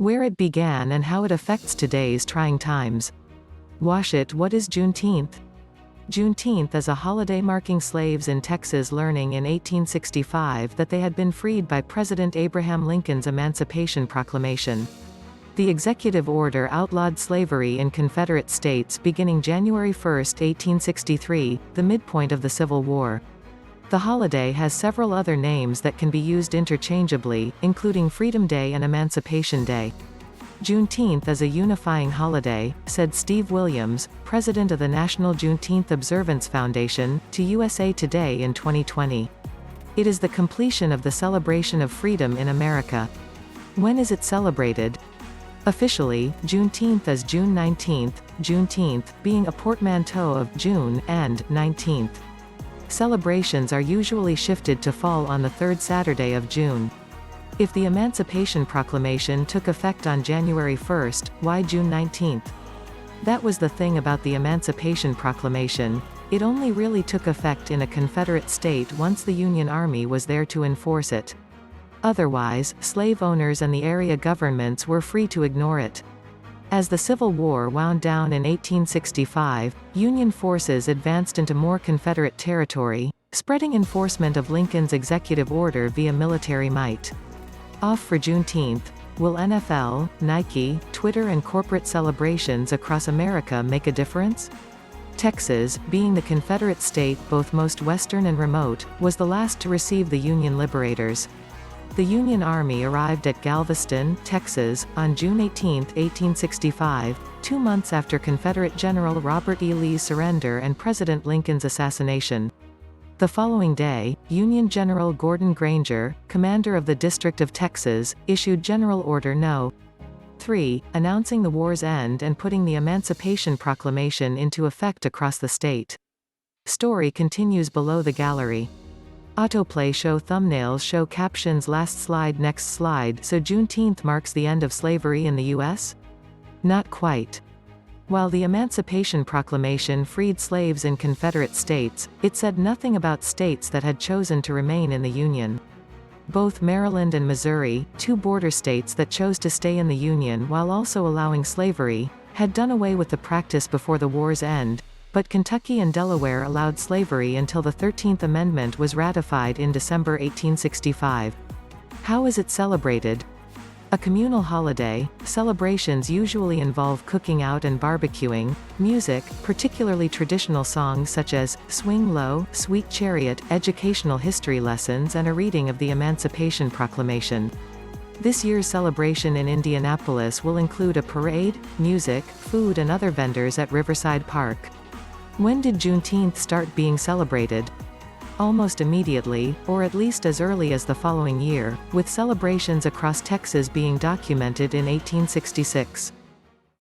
Where it began and how it affects today's trying times. What is Juneteenth? Juneteenth is a holiday marking slaves in Texas learning in 1865 that they had been freed by President Abraham Lincoln's Emancipation Proclamation. The executive order outlawed slavery in Confederate states beginning January 1, 1863, the midpoint of the Civil War. The holiday has several other names that can be used interchangeably, including Freedom Day and Emancipation Day. Juneteenth is a unifying holiday, said Steve Williams, president of the National Juneteenth Observance Foundation, to USA Today in 2020. It is the completion of the celebration of freedom in America. When is it celebrated? Officially, Juneteenth is June 19th, Juneteenth being a portmanteau of June and 19th. Celebrations are usually shifted to fall on the third Saturday of June. If the Emancipation Proclamation took effect on January 1, why June 19th? That was the thing about the Emancipation Proclamation, it only really took effect in a Confederate state once the Union Army was there to enforce it. Otherwise, slave owners and the area governments were free to ignore it. As the Civil War wound down in 1865, Union forces advanced into more Confederate territory, spreading enforcement of Lincoln's executive order via military might. Off for Juneteenth. Will NFL, Nike, Twitter and corporate celebrations across America make a difference? Texas, being the Confederate state both most western and remote, was the last to receive the Union liberators. The Union Army arrived at Galveston, Texas, on June 18, 1865, 2 months after Confederate General Robert E. Lee's surrender and President Lincoln's assassination. The following day, Union General Gordon Granger, commander of the District of Texas, issued General Order No. 3, announcing the war's end and putting the Emancipation Proclamation into effect across the state. Story continues below the gallery. Autoplay show thumbnails show captions last slide next slide. So Juneteenth marks the end of slavery in the U.S.? Not quite. While the Emancipation Proclamation freed slaves in Confederate states, it said nothing about states that had chosen to remain in the Union. Both Maryland and Missouri, two border states that chose to stay in the Union while also allowing slavery, had done away with the practice before the war's end, but Kentucky and Delaware allowed slavery until the 13th Amendment was ratified in December 1865. How is it celebrated? A communal holiday, celebrations usually involve cooking out and barbecuing, music, particularly traditional songs such as Swing Low, Sweet Chariot, educational history lessons and a reading of the Emancipation Proclamation. This year's celebration in Indianapolis will include a parade, music, food and other vendors at Riverside Park. When did Juneteenth start being celebrated? Almost immediately, or at least as early as the following year, with celebrations across Texas being documented in 1866.